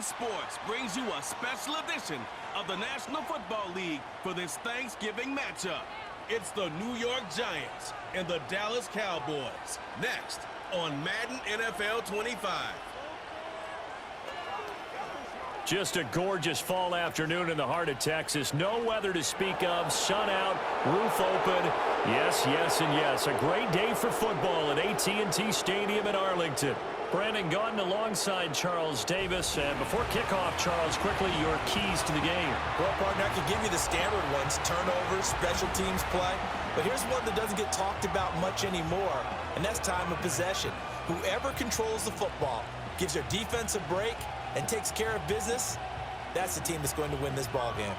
Sports brings you a special edition of the National Football League for this Thanksgiving matchup. It's the New York Giants and the Dallas Cowboys. Next on Madden NFL 25. Just a gorgeous fall afternoon in the heart of Texas. No weather to speak of. Sun out, roof open. Yes, yes, and yes. A great day for football at AT&T Stadium in Arlington. Brandon Gaudin alongside Charles Davis. And before kickoff, Charles, quickly your keys to the game. Well, partner, I could give you the standard ones, turnovers, special teams play. But here's one that doesn't get talked about much anymore, and that's time of possession. Whoever controls the football, gives their defense a break, and takes care of business, that's the team that's going to win this ball game.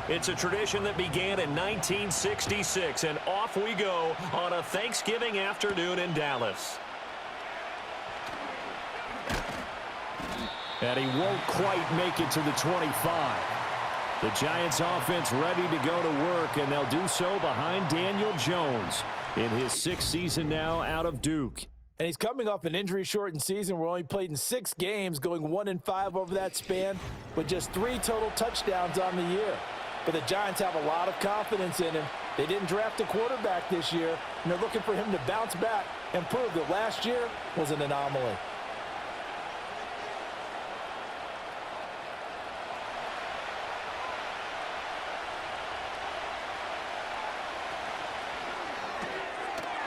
It's a tradition that began in 1966, and off we go on a Thanksgiving afternoon in Dallas. And he won't quite make it to the 25. The Giants offense ready to go to work, and they'll do so behind Daniel Jones in his 6th season now out of Duke. And he's coming off an injury-shortened season where he only played in 6 games, going 1-5 over that span, with just 3 total touchdowns on the year. But the Giants have a lot of confidence in him. They didn't draft a quarterback this year, and they're looking for him to bounce back and prove that last year was an anomaly.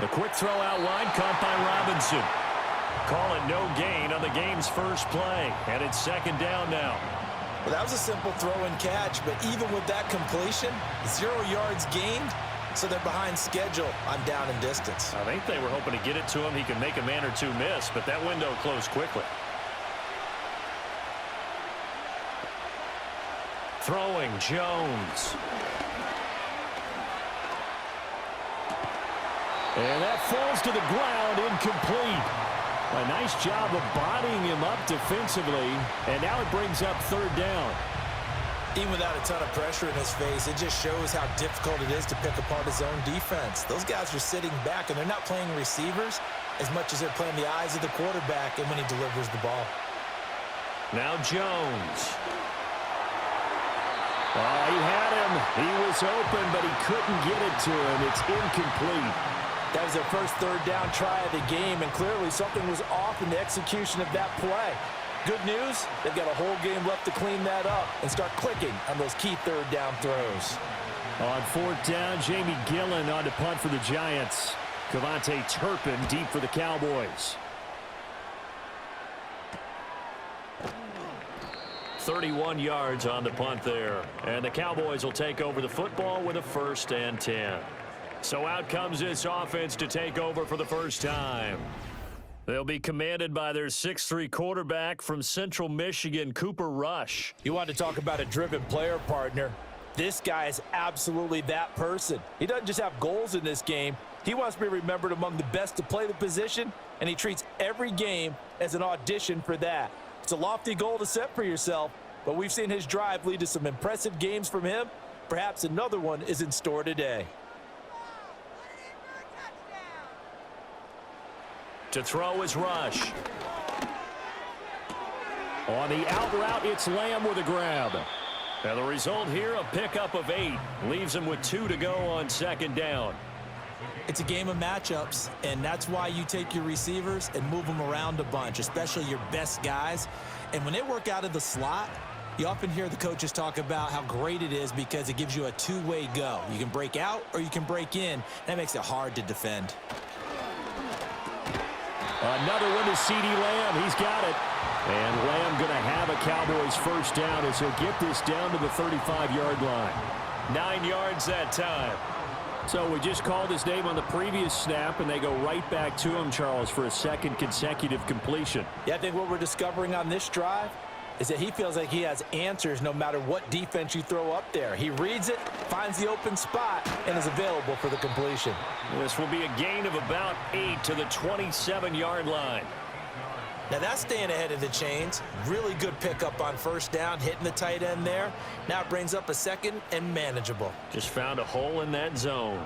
A quick throw out wide caught by Robinson. Call it no gain on the game's first play, and it's 2nd down now. Well, that was a simple throw and catch, but even with that completion, 0 yards gained, so they're behind schedule on down and distance. I think they were hoping to get it to him. He could make a man or two miss, but that window closed quickly. Throwing Jones. And that falls to the ground, incomplete. A nice job of bodying him up defensively, and now it brings up 3rd down. Even without a ton of pressure in his face, it just shows how difficult it is to pick apart his own defense. Those guys are sitting back, and they're not playing receivers as much as they're playing the eyes of the quarterback and when he delivers the ball. Now Jones. Oh, he had him. He was open, but he couldn't get it to him. It's incomplete. That was their first 3rd down try of the game, and clearly something was off in the execution of that play. Good news, they've got a whole game left to clean that up and start clicking on those key 3rd down throws. On 4th down, Jamie Gillen on to punt for the Giants. Cavante Turpin deep for the Cowboys. 31 yards on the punt there. And the Cowboys will take over the football with a 1st and 10. So out comes this offense to take over for the first time. They'll be commanded by their 6'3" quarterback from Central Michigan, Cooper Rush. You want to talk about a driven player, partner. This guy is absolutely that person. He doesn't just have goals in this game. He wants to be remembered among the best to play the position, and he treats every game as an audition for that. It's a lofty goal to set for yourself, but we've seen his drive lead to some impressive games from him. Perhaps another one is in store today. To throw is Rush. On the out route, it's Lamb with a grab. And the result here, a pickup of 8. Leaves him with 2 to go on 2nd down. It's a game of matchups, and that's why you take your receivers and move them around a bunch, especially your best guys. And when they work out of the slot, you often hear the coaches talk about how great it is because it gives you a 2-way go. You can break out or you can break in. That makes it hard to defend. Another one to CeeDee Lamb. He's got it. And Lamb going to have a Cowboys 1st down as he'll get this down to the 35-yard line. 9 yards that time. So we just called his name on the previous snap, and they go right back to him, Charles, for a 2nd consecutive completion. Yeah, I think what we're discovering on this drive, is that he feels like he has answers no matter what defense you throw up there. He reads it, finds the open spot, and is available for the completion. This will be a gain of about 8 to the 27-yard line. Now that's staying ahead of the chains. Really good pickup on first down, hitting the tight end there. Now it brings up a second and manageable. Just found a hole in that zone.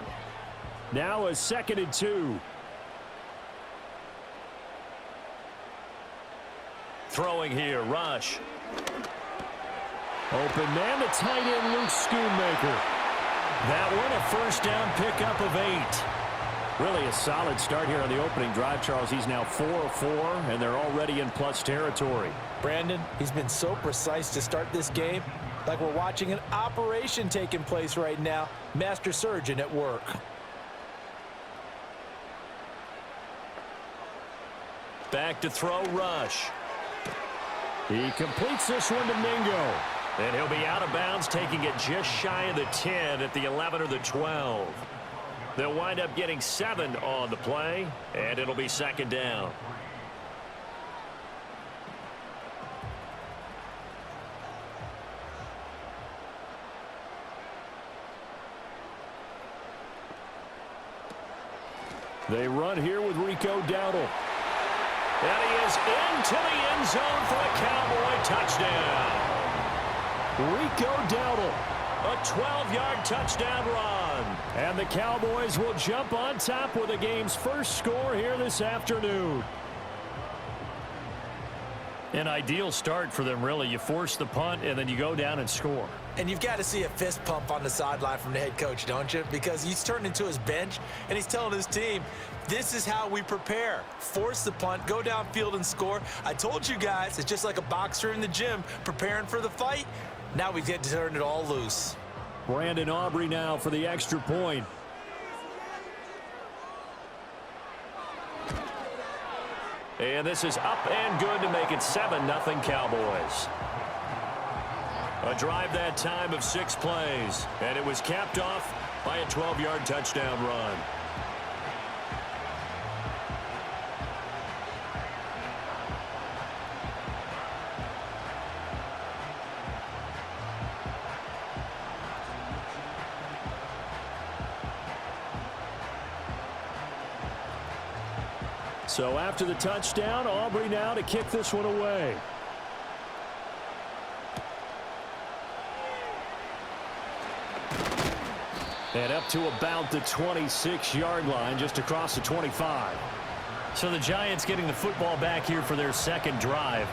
Now a 2nd and 2. Throwing here, Rush. Open man, the tight end, Luke Schoonmaker. That one, a first down pickup of 8. Really a solid start here on the opening drive, Charles. He's now 4 of 4, and they're already in plus territory. Brandon, he's been so precise to start this game, like we're watching an operation taking place right now. Master surgeon at work. Back to throw, Rush. He completes this one to Mingo. And he'll be out of bounds, taking it just shy of the 10 at the 11 or the 12. They'll wind up getting 7 on the play, and it'll be 2nd down. They run here with Rico Dowdle. And he is into the end zone for a Cowboy touchdown. Rico Dowdle, a 12-yard touchdown run. And the Cowboys will jump on top with the game's first score here this afternoon. An ideal start for them, really. You force the punt, and then you go down and score. And you've got to see a fist pump on the sideline from the head coach, don't you? Because he's turned into his bench, and he's telling his team, this is how we prepare. Force the punt, go downfield and score. I told you guys, it's just like a boxer in the gym preparing for the fight. Now we get to turn it all loose. Brandon Aubrey now for the extra point. And this is up and good to make it 7-0 Cowboys. A drive that time of 6 plays. And it was capped off by a 12-yard touchdown run. So after the touchdown, Aubrey now to kick this one away. And up to about the 26-yard line, just across the 25. So the Giants getting the football back here for their second drive.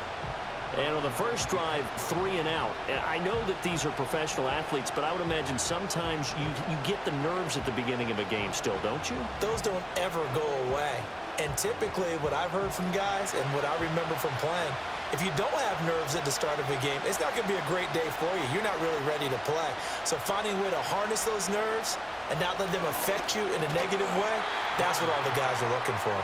And on the first drive, 3 and out. And I know that these are professional athletes, but I would imagine sometimes you get the nerves at the beginning of a game still, don't you? Those don't ever go away. And typically what I've heard from guys and what I remember from playing, if you don't have nerves at the start of a game, it's not going to be a great day for you. You're not really ready to play. So finding a way to harness those nerves and not let them affect you in a negative way, that's what all the guys are looking for.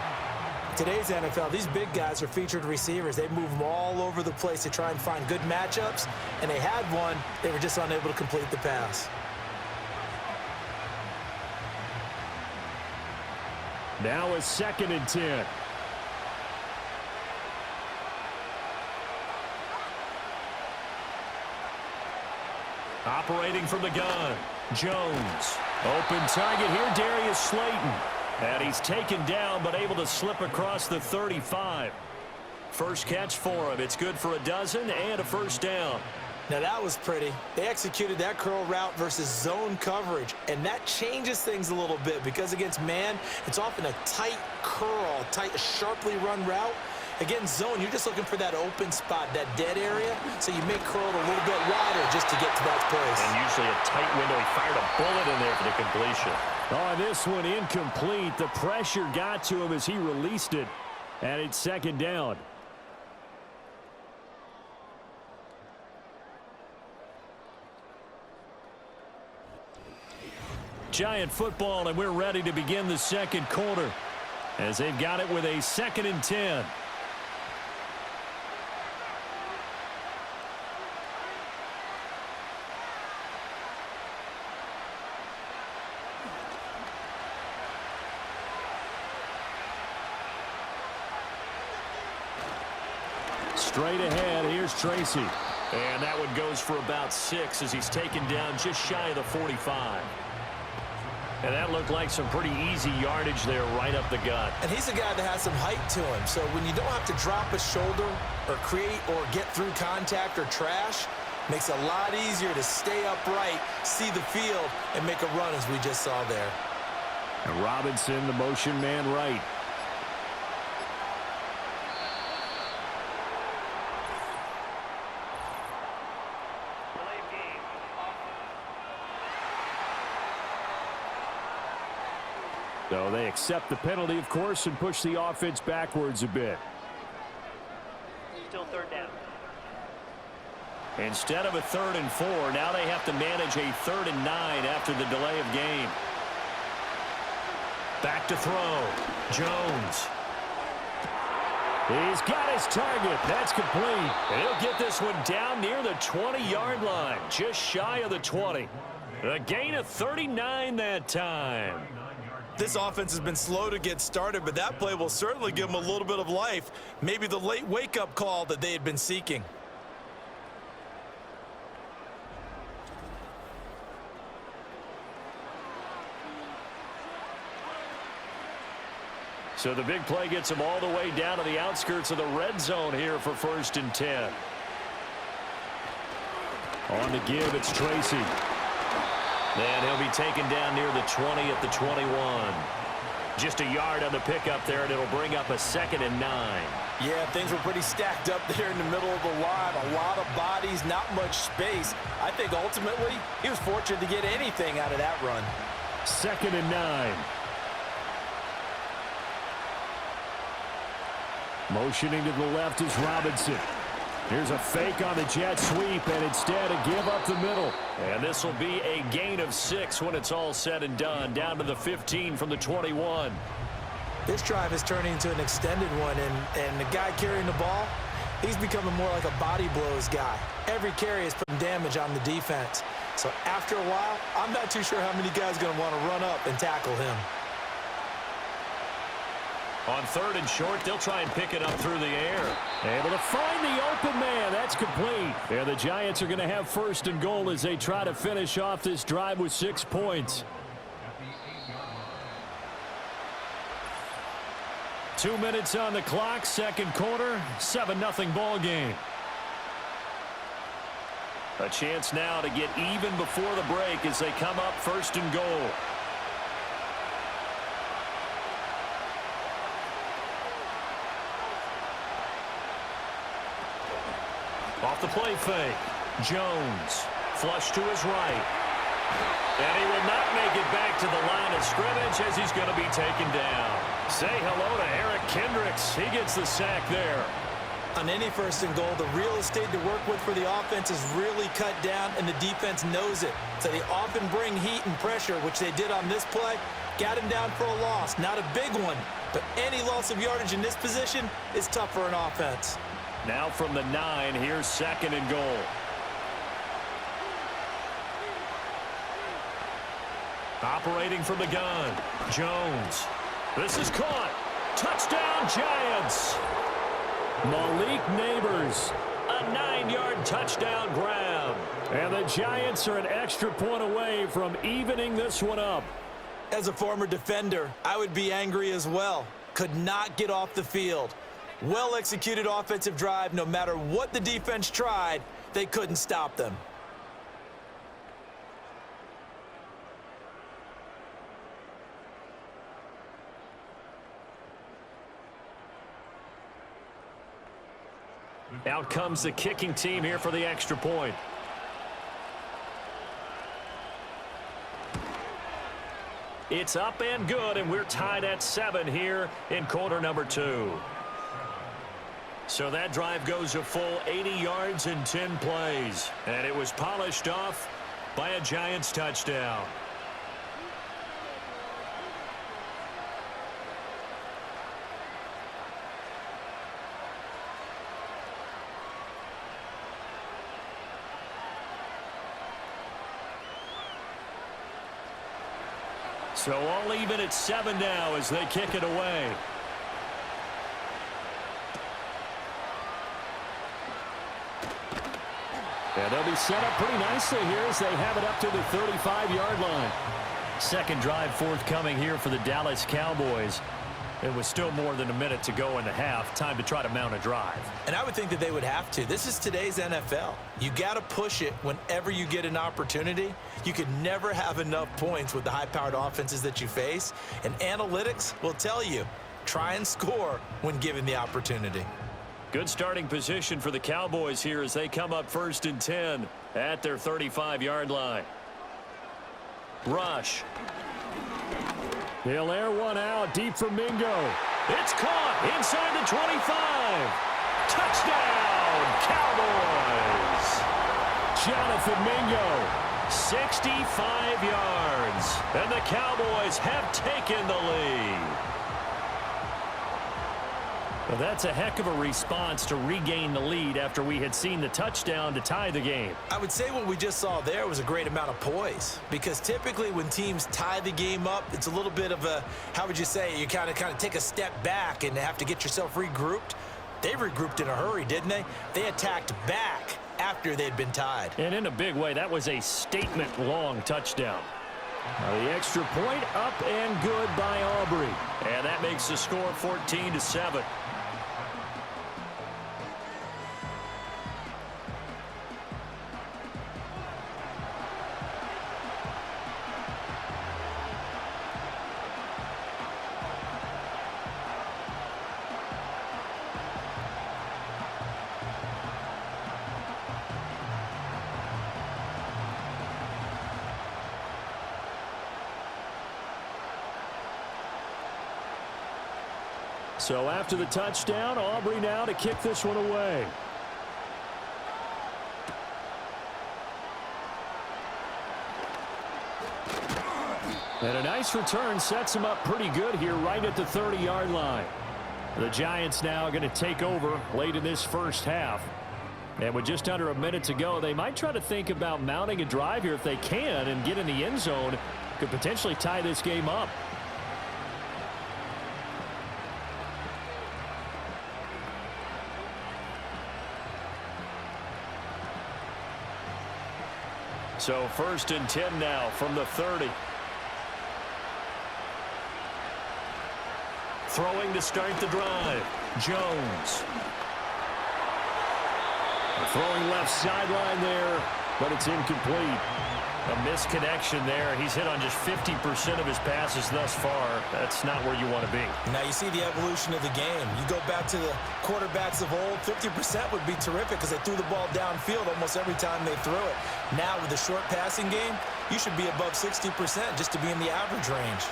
Today's NFL, these big guys are featured receivers. They move them all over the place to try and find good matchups, and they had one. They were just unable to complete the pass. Now a 2nd and 10. Operating from the gun, Jones. Open target here, Darius Slayton. And he's taken down, but able to slip across the 35. First catch for him. It's good for a dozen and a first down. Now that was pretty. They executed that curl route versus zone coverage, and that changes things a little bit because against man, it's often a tight curl, tight, sharply run route. Against zone, you're just looking for that open spot, that dead area, so you may curl it a little bit wider just to get to that place. And usually a tight window. He fired a bullet in there for the completion. Oh, this one incomplete. The pressure got to him as he released it, and it's 2nd down. Giant football, and we're ready to begin the second quarter as they've got it with a 2nd and 10. Straight ahead, here's Tracy. And that one goes for about 6 as he's taken down just shy of the 45. And that looked like some pretty easy yardage there right up the gut. And he's a guy that has some height to him. So when you don't have to drop a shoulder or create or get through contact or trash, makes it a lot easier to stay upright, see the field, and make a run as we just saw there. And Robinson, the motion man right. So they accept the penalty, of course, and push the offense backwards a bit. Still third down. Instead of a 3rd and 4, now they have to manage a 3rd and 9 after the delay of game. Back to throw. Jones. He's got his target. That's complete. And he'll get this one down near the 20-yard line, just shy of the 20. A gain of 39 that time. This offense has been slow to get started, but that play will certainly give them a little bit of life. Maybe the late wake-up call that they had been seeking. So the big play gets him all the way down to the outskirts of the red zone here for 1st and 10. On the give, it's Tracy. And he'll be taken down near the 20 at the 21. Just a yard on the pickup there, and it'll bring up a 2nd and 9. Yeah, things were pretty stacked up there in the middle of the line. A lot of bodies, not much space. I think ultimately he was fortunate to get anything out of that run. 2nd and 9. Motioning to the left is Robinson. Here's a fake on the jet sweep, and instead a give up the middle. And this will be a gain of 6 when it's all said and done, down to the 15 from the 21. This drive is turning into an extended one, and the guy carrying the ball, he's becoming more like a body blows guy. Every carry is putting damage on the defense. So after a while, I'm not too sure how many guys are going to want to run up and tackle him. On 3rd and short, they'll try and pick it up through the air. Able to find the open man. That's complete. And the Giants are going to have 1st and goal as they try to finish off this drive with 6 points. 2 minutes on the clock, 2nd quarter, 7-0 ball game. A chance now to get even before the break as they come up 1st and goal. Off the play fake. Jones. Flush to his right. And he will not make it back to the line of scrimmage as he's going to be taken down. Say hello to Eric Kendricks. He gets the sack there. On any 1st and goal, the real estate to work with for the offense is really cut down, and the defense knows it. So they often bring heat and pressure, which they did on this play. Got him down for a loss. Not a big one, but any loss of yardage in this position is tough for an offense. Now from the 9, here's 2nd and goal. Operating from the gun, Jones. This is caught. Touchdown, Giants. Malik Neighbors, a 9-yard touchdown grab. And the Giants are an extra point away from evening this one up. As a former defender, I would be angry as well. Could not get off the field. Well-executed offensive drive. No matter what the defense tried, they couldn't stop them. Out comes the kicking team here for the extra point. It's up and good, and we're tied at 7 here in quarter number 2. So that drive goes a full 80 yards in 10 plays. And it was polished off by a Giants touchdown. So all even at 7 now as they kick it away. And they'll be set up pretty nicely here as they have it up to the 35-yard line. Second drive forthcoming here for the Dallas Cowboys. It was still more than a minute to go in the half. Time to try to mount a drive. And I would think that they would have to. This is today's NFL. You got to push it whenever you get an opportunity. You can never have enough points with the high-powered offenses that you face. And analytics will tell you, try and score when given the opportunity. Good starting position for the Cowboys here as they come up 1st and 10 at their 35-yard line. Rush. He'll air one out deep for Mingo. It's caught inside the 25. Touchdown, Cowboys. Jonathan Mingo, 65 yards. And the Cowboys have taken the lead. Well, that's a heck of a response to regain the lead after we had seen the touchdown to tie the game. I would say what we just saw there was a great amount of poise, because typically when teams tie the game up, it's a little bit of a, how would you say, you kind of take a step back and have to get yourself regrouped. They regrouped in a hurry, didn't they? They attacked back after they'd been tied. And in a big way, that was a statement-long touchdown. The extra point up and good by Aubrey. And that makes the score 14-7. So after the touchdown, Aubrey now to kick this one away. And a nice return sets him up pretty good here right at the 30-yard line. The Giants now going to take over late in this first half. And with just under a minute to go, they might try to think about mounting a drive here if they can and get in the end zone. Could potentially tie this game up. So 1st and 10 now from the 30. Throwing to start the drive. Jones. Throwing left sideline there, but it's incomplete. A misconnection there. He's hit on just 50% of his passes thus far. That's not where you want to be. Now you see the evolution of the game. You go back to the quarterbacks of old, 50% would be terrific because they threw the ball downfield almost every time they threw it. Now with the short passing game, you should be above 60% just to be in the average range.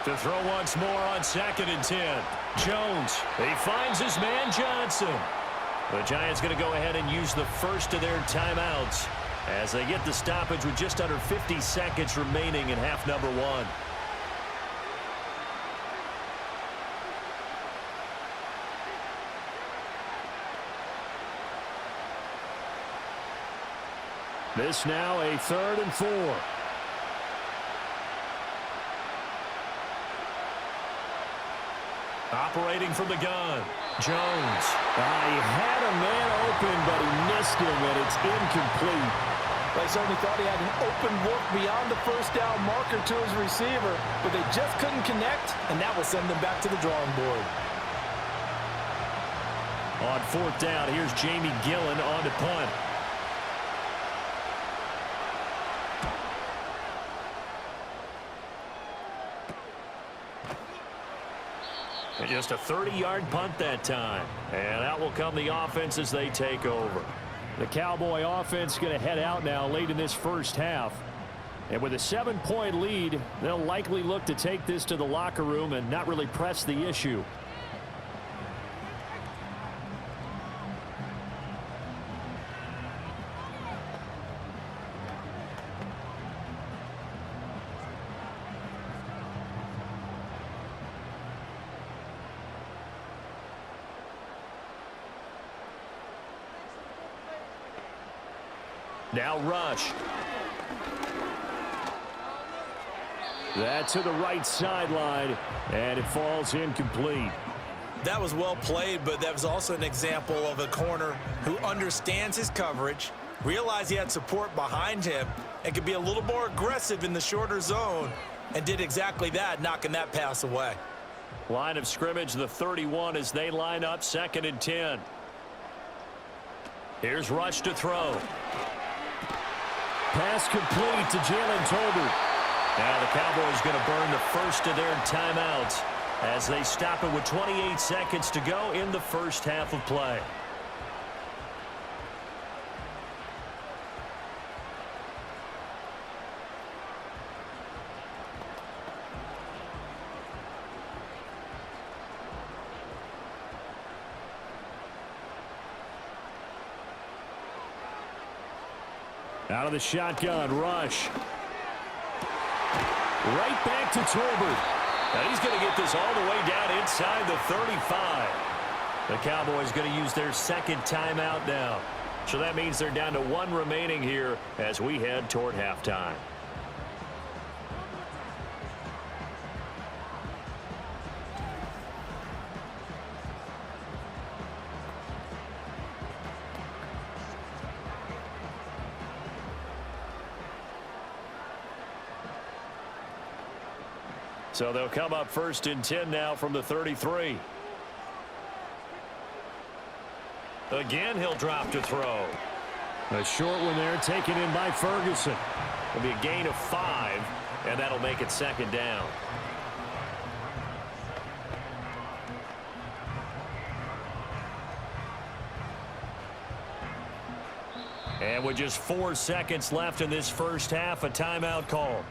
To throw once more on 2nd and 10. Jones, he finds his man Johnson. The Giants going to go ahead and use the first of their timeouts as they get the stoppage with just under 50 seconds remaining in half number 1. This now a 3rd and 4. Operating from the gun. Jones. He had a man open, but he missed him, and it's incomplete. They certainly thought he had an open look beyond the first down marker to his receiver, but they just couldn't connect, and that will send them back to the drawing board. On 4th down, here's Jamie Gillen on to punt. And just a 30-yard punt that time. And out will come the offense as they take over. The Cowboy offense going to head out now late in this first half. And with a 7-point lead, they'll likely look to take this to the locker room and not really press the issue. Now Rush. That to the right sideline, and it falls incomplete. That was well played, but that was also an example of a corner who understands his coverage, realized he had support behind him, and could be a little more aggressive in the shorter zone, and did exactly that, knocking that pass away. Line of scrimmage, the 31, as they line up 2nd and 10. Here's Rush to throw. Pass complete to Jalen Tolbert. Now the Cowboys going to burn the first of their timeouts as they stop it with 28 seconds to go in the first half of play. Out of the shotgun, Rush. Right back to Tolbert. Now he's going to get this all the way down inside the 35. The Cowboys going to use their second timeout now. So that means they're down to 1 remaining here as we head toward halftime. So they'll come up 1st and 10 now from the 33. Again, he'll drop to throw. A short one there taken in by Ferguson. It'll be a gain of 5, and that'll make it 2nd down. And with just 4 seconds left in this first half, a timeout call.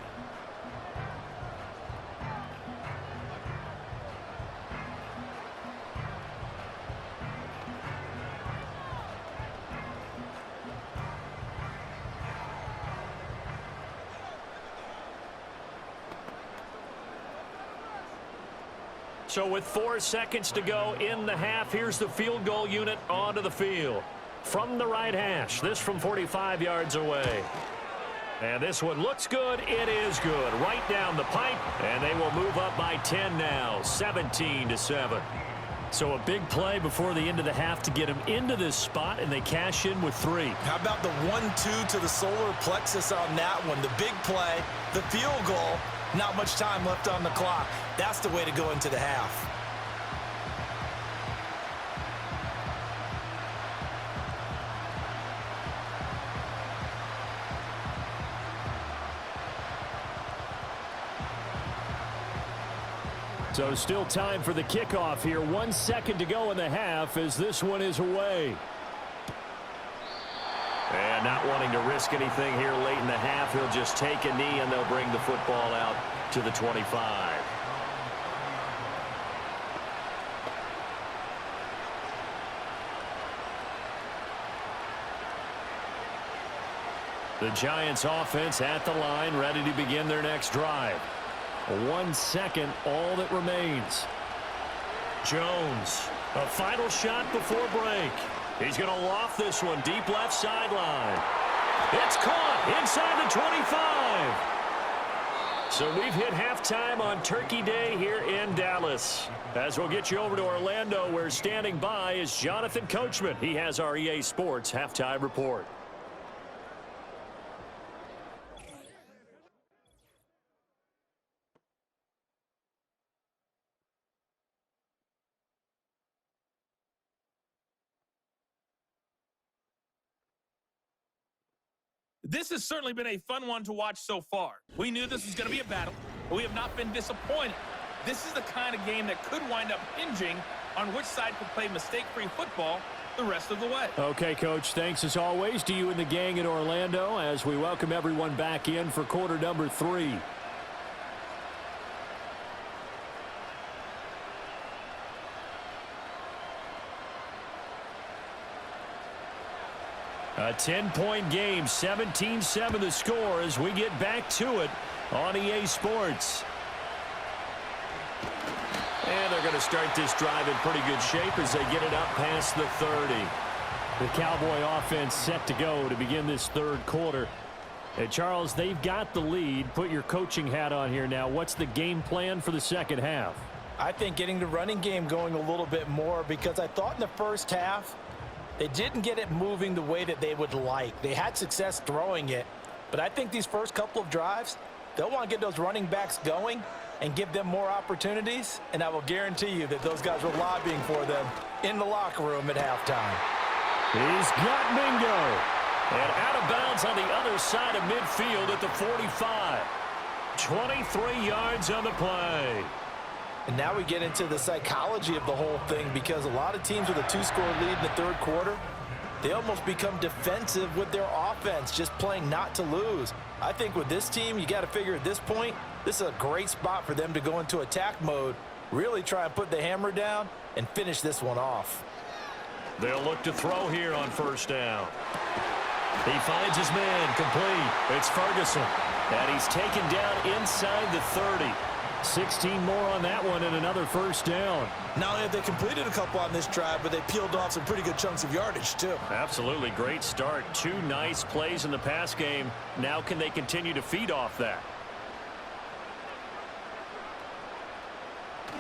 So with 4 seconds to go in the half, here's the field goal unit onto the field. From the right hash, this from 45 yards away. And this one looks good. It is good. Right down the pipe, and they will move up by 10 now, 17-7. So a big play before the end of the half to get them into this spot, and they cash in with 3. How about the 1-2 to the solar plexus on that one? The big play, the field goal, not much time left on the clock. That's the way to go into the half. So still time for the kickoff here. 1 second to go in the half as this one is away. And not wanting to risk anything here late in the half, he'll just take a knee and they'll bring the football out to the 25. The Giants offense at the line, ready to begin their next drive. 1 second, all that remains. Jones, a final shot before break. He's going to loft this one deep left sideline. It's caught inside the 25. So we've hit halftime on Turkey Day here in Dallas. As we'll get you over to Orlando, where standing by is Jonathan Coachman. He has our EA Sports halftime report. This has certainly been a fun one to watch so far. We knew this was going to be a battle, but we have not been disappointed. This is the kind of game that could wind up hinging on which side could play mistake-free football the rest of the way. Okay, Coach, thanks as always to you and the gang in Orlando as we welcome everyone back in for quarter number 3. A 10-point game, 17-7 the score as we get back to it on EA Sports. And they're going to start this drive in pretty good shape as they get it up past the 30. The Cowboy offense set to go to begin this third quarter. And Charles, they've got the lead. Put your coaching hat on here now. What's the game plan for the second half? I think getting the running game going a little bit more, because I thought in the first half they didn't get it moving the way that they would like. They had success throwing it, but I think these first couple of drives, they'll want to get those running backs going and give them more opportunities, and I will guarantee you that those guys were lobbying for them in the locker room at halftime. He's got Mingo. And out of bounds on the other side of midfield at the 45. 23 yards on the play. And now we get into the psychology of the whole thing, because a lot of teams with a 2-score lead in the third quarter, they almost become defensive with their offense, just playing not to lose. I think with this team, you got to figure at this point, this is a great spot for them to go into attack mode, really try and put the hammer down and finish this one off. They'll look to throw here on first down. He finds his man complete. It's Ferguson. And he's taken down inside the 30. 16 more on that one and another first down. Not only have they completed a couple on this drive, but they peeled off some pretty good chunks of yardage, too. Absolutely great start. 2 nice plays in the pass game. Now can they continue to feed off that?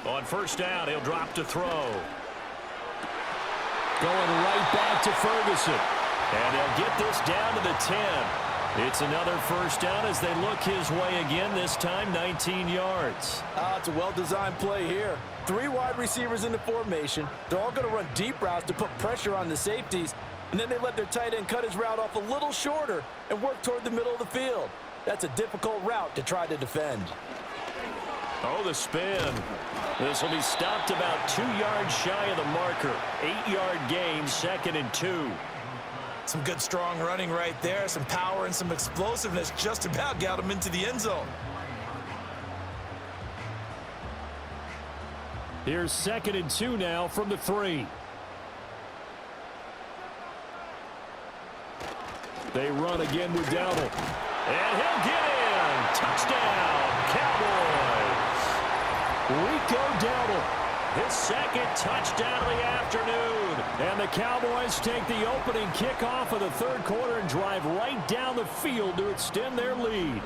On first down, he'll drop to throw. Going right back to Ferguson. And they'll get this down to the 10. It's another first down as they look his way again, this time 19 yards. It's a well-designed play here. 3 wide receivers in the formation. They're all going to run deep routes to put pressure on the safeties, and then they let their tight end cut his route off a little shorter and work toward the middle of the field. That's a difficult route to try to defend. Oh, the spin. This will be stopped about 2 yards shy of the marker. 8-yard gain, 2nd and 2. Some good, strong running right there. Some power and some explosiveness just about got him into the end zone. Here's 2nd and 2 now from the 3. They run again with Dowdle. And he'll get in. Touchdown, Cowboys. Rico Dowdle. His 2nd touchdown of the afternoon. And the Cowboys take the opening kickoff of the third quarter and drive right down the field to extend their lead.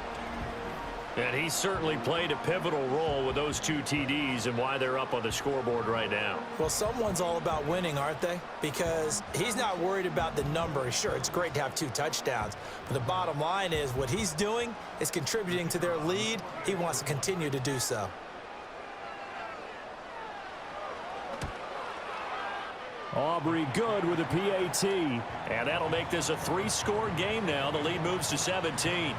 And he certainly played a pivotal role with those 2 TDs and why they're up on the scoreboard right now. Well, someone's all about winning, aren't they? Because he's not worried about the number. Sure, it's great to have 2 touchdowns. But the bottom line is what he's doing is contributing to their lead. He wants to continue to do so. Aubrey good with a PAT. And that'll make this a 3-score game now. The lead moves to 17.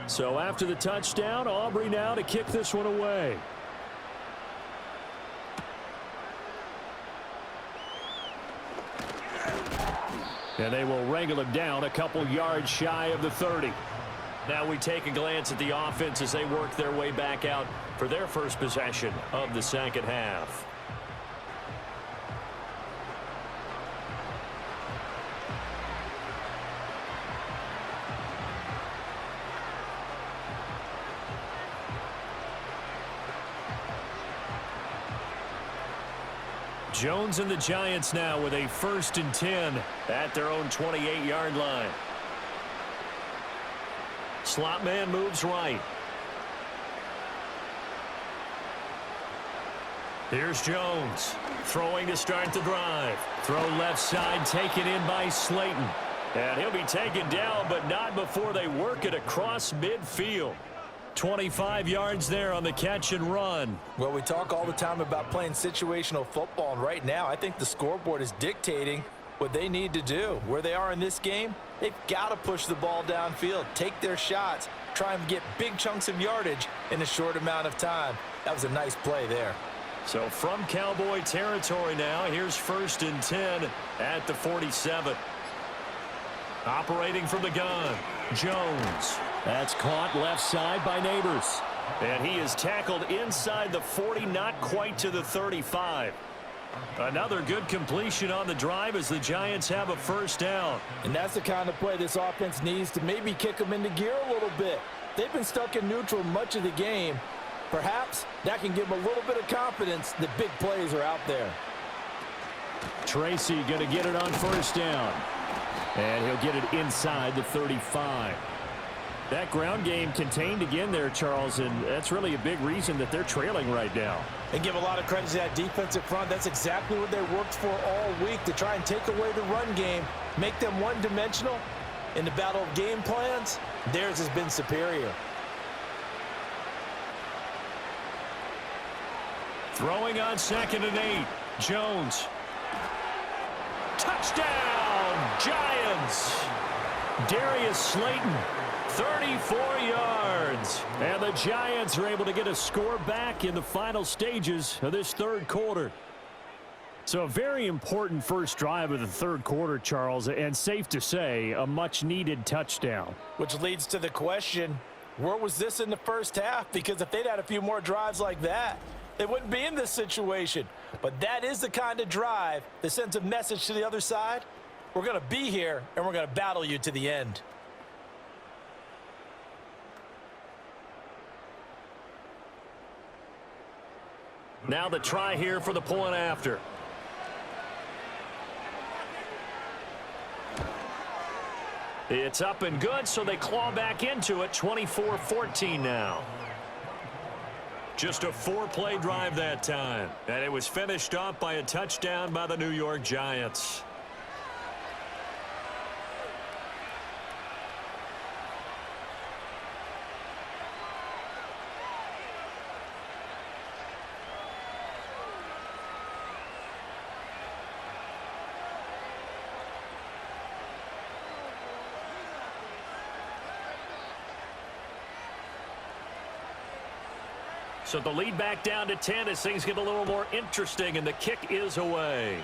So after the touchdown, Aubrey now to kick this one away. And they will wrangle him down a couple yards shy of the 30. Now we take a glance at the offense as they work their way back out for their first possession of the second half. Jones and the Giants now with a 1st and 10 at their own 28-yard line. Slot man moves right. Here's Jones throwing to start the drive. Throw left side taken in by Slayton. And he'll be taken down, but not before they work it across midfield. 25 yards there on the catch and run. Well, we talk all the time about playing situational football, and right now I think the scoreboard is dictating what they need to do. Where they are in this game, they've got to push the ball downfield, take their shots, try and get big chunks of yardage in a short amount of time. That was a nice play there. So from Cowboy territory now, here's 1st and 10 at the 47. Operating from the gun, Jones. That's caught left side by Neighbors. And he is tackled inside the 40, not quite to the 35. Another good completion on the drive as the Giants have a first down. And that's the kind of play this offense needs to maybe kick them into gear a little bit. They've been stuck in neutral much of the game. Perhaps that can give them a little bit of confidence that big plays are out there. Tracy going to get it on first down. And he'll get it inside the 35. That ground game contained again there, Charles, and that's really a big reason that they're trailing right now. And give a lot of credit to that defensive front. That's exactly what they worked for all week, to try and take away the run game, make them one-dimensional. In the battle of game plans, theirs has been superior. Throwing on 2nd and 8. Jones. Touchdown, Giants. Darius Slayton, 34 yards. And the Giants are able to get a score back in the final stages of this third quarter. So a very important first drive of the third quarter, Charles, and safe to say, a much-needed touchdown. Which leads to the question, where was this in the first half? Because if they'd had a few more drives like that, they wouldn't be in this situation. But that is the kind of drive that sends a message to the other side. We're going to be here, and we're going to battle you to the end. Now the try here for the point after. It's up and good, so they claw back into it. 24-14 now. Just a 4-play drive that time. And it was finished off by a touchdown by the New York Giants. So the lead back down to 10 as things get a little more interesting, and the kick is away.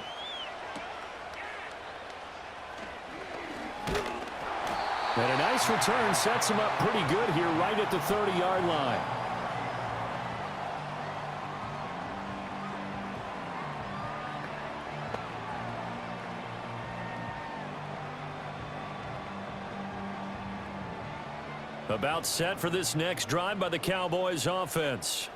And a nice return sets him up pretty good here right at the 30-yard line. About set for this next drive by the Cowboys offense.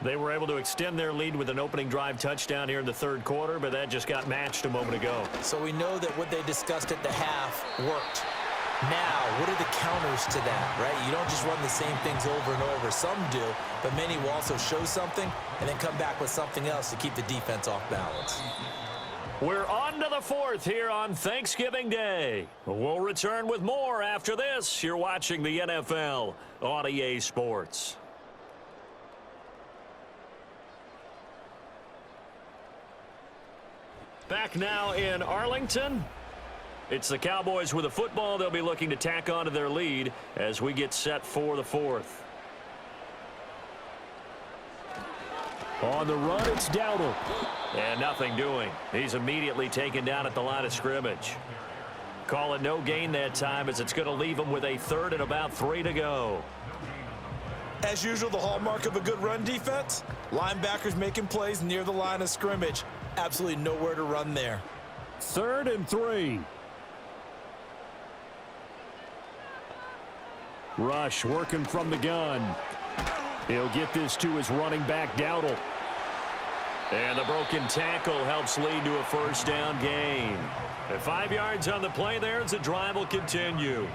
They were able to extend their lead with an opening drive touchdown here in the third quarter, but that just got matched a moment ago. So we know that what they discussed at the half worked. Now, what are the counters to that, right? You don't just run the same things over and over. Some do, but many will also show something and then come back with something else to keep the defense off balance. We're on to the fourth here on Thanksgiving Day. We'll return with more after this. You're watching the NFL on EA Sports. Back now in Arlington. It's the Cowboys with the football. They'll be looking to tack on to their lead as we get set for the fourth. On the run, it's Dowdle. And nothing doing. He's immediately taken down at the line of scrimmage. Call it no gain that time as it's going to leave him with a third and about 3 to go. As usual, the hallmark of a good run defense, linebackers making plays near the line of scrimmage. Absolutely nowhere to run there. 3rd and 3. Rush working from the gun. He'll get this to his running back, Dowdle. And the broken tackle helps lead to a first down gain. And 5 yards on the play there as the drive will continue.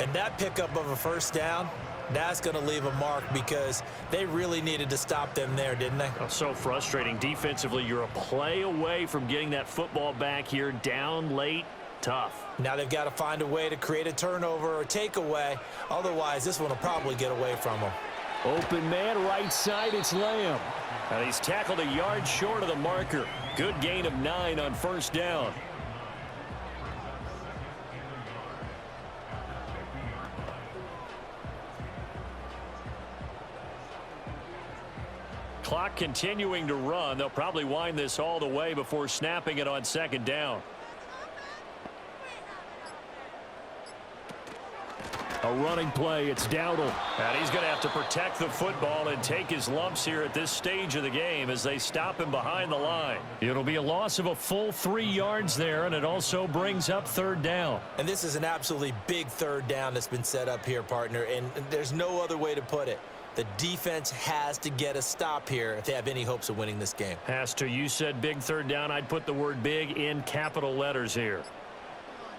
And that pickup of a first down, that's going to leave a mark because they really needed to stop them there, didn't they? Oh, so frustrating. Defensively, you're a play away from getting that football back here down late. Tough. Now they've got to find a way to create a turnover or takeaway. Otherwise, this one will probably get away from them. Open man, right side, it's Lamb. And he's tackled a yard short of the marker. Good gain of 9 on first down. Clock continuing to run. They'll probably wind this all the way before snapping it on 2nd down. A running play. It's Dowdle. And he's going to have to protect the football and take his lumps here at this stage of the game as they stop him behind the line. It'll be a loss of a full 3 yards there, and it also brings up third down. And this is an absolutely big third down that's been set up here, partner, and there's no other way to put it. The defense has to get a stop here if they have any hopes of winning this game. Has to. You said big third down. I'd put the word big in capital letters here.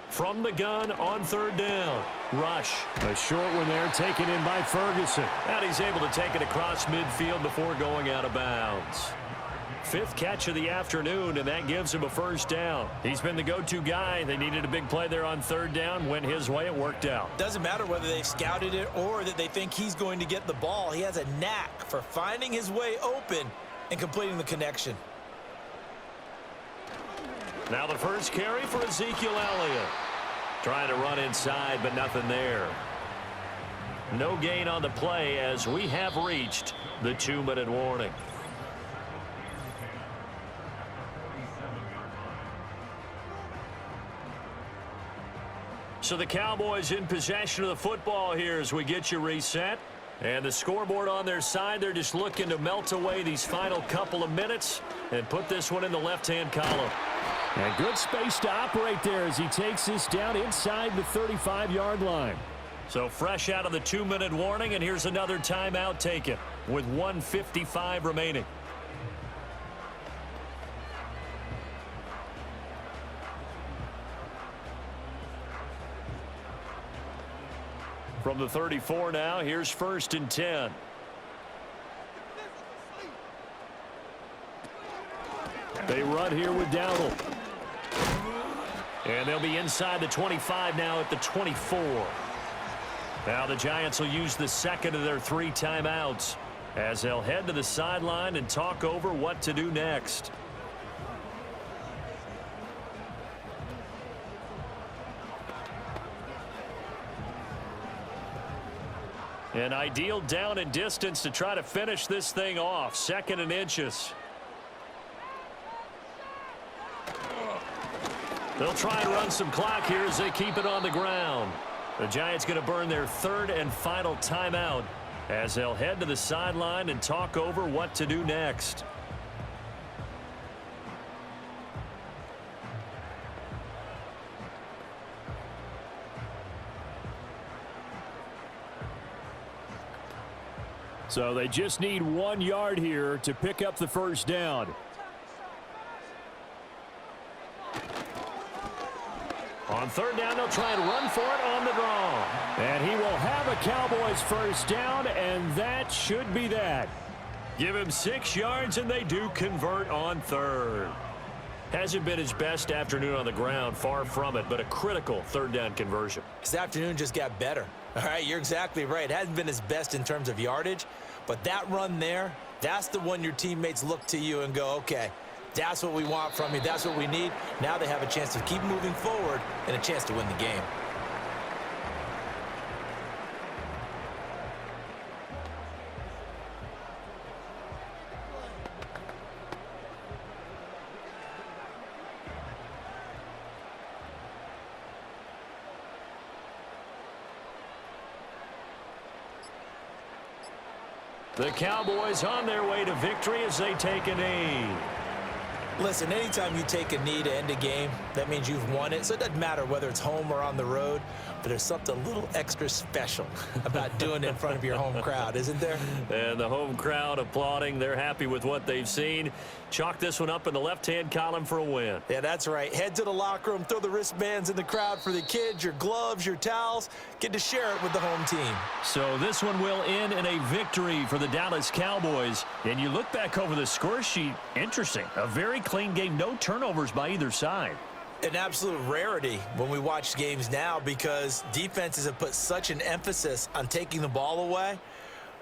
From the gun on third down. Rush. A short one there taken in by Ferguson. And he's able to take it across midfield before going out of bounds. 5th catch of the afternoon, and that gives him a first down. He's been the go-to guy. They needed a big play there on third down. Went his way. It worked out. Doesn't matter whether they've scouted it or that they think he's going to get the ball. He has a knack for finding his way open and completing the connection. Now the first carry for Ezekiel Elliott. Trying to run inside, but nothing there. No gain on the play as we have reached the 2-minute warning. So the Cowboys in possession of the football here as we get you reset. And the scoreboard on their side, they're just looking to melt away these final couple of minutes and put this one in the left-hand column. And good space to operate there as he takes this down inside the 35-yard line. So fresh out of the 2-minute warning, and here's another timeout taken with 1:55 remaining. From the 34 now, here's 1st and 10. They run here with Dowdle. And they'll be inside the 25 now at the 24. Now the Giants will use the second of their 3 timeouts as they'll head to the sideline and talk over what to do next. An ideal down and distance to try to finish this thing off. 2nd and inches. They'll try and run some clock here as they keep it on the ground. The Giants going to burn their 3rd and final timeout as they'll head to the sideline and talk over what to do next. So they just need 1 yard here to pick up the first down. On third down, they'll try and run for it on the draw. And he will have a Cowboys first down, and that should be that. Give him 6 yards, and they do convert on third. Hasn't been his best afternoon on the ground, far from it, but a critical third down conversion. His afternoon just got better. All right, you're exactly right. It hasn't been his best in terms of yardage, but that run there, that's the one your teammates look to you and go, okay, that's what we want from you. That's what we need. Now they have a chance to keep moving forward and a chance to win the game. The Cowboys on their way to victory as they take a knee. Listen, anytime you take a knee to end a game, that means you've won it. So it doesn't matter whether it's home or on the road, but there's something a little extra special about doing it in front of your home crowd, isn't there? And the home crowd applauding. They're happy with what they've seen. Chalk this one up in the left-hand column for a win. Yeah, that's right. Head to the locker room, throw the wristbands in the crowd for the kids, your gloves, your towels. Get to share it with the home team. So this one will end in a victory for the Dallas Cowboys. And you look back over the score sheet, interesting. A very clean game, no turnovers by either side. An absolute rarity when we watch games now because defenses have put such an emphasis on taking the ball away.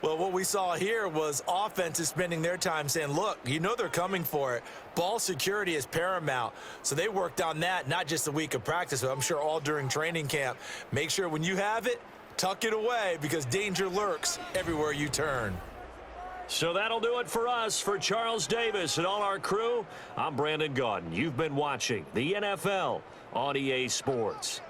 Well, what we saw here was offenses spending their time saying, look, you know they're coming for it. Ball security is paramount. So they worked on that, not just a week of practice, but I'm sure all during training camp. Make sure when you have it, tuck it away because danger lurks everywhere you turn. So that'll do it for us. For Charles Davis and all our crew, I'm Brandon Gaudin. You've been watching the NFL on EA Sports.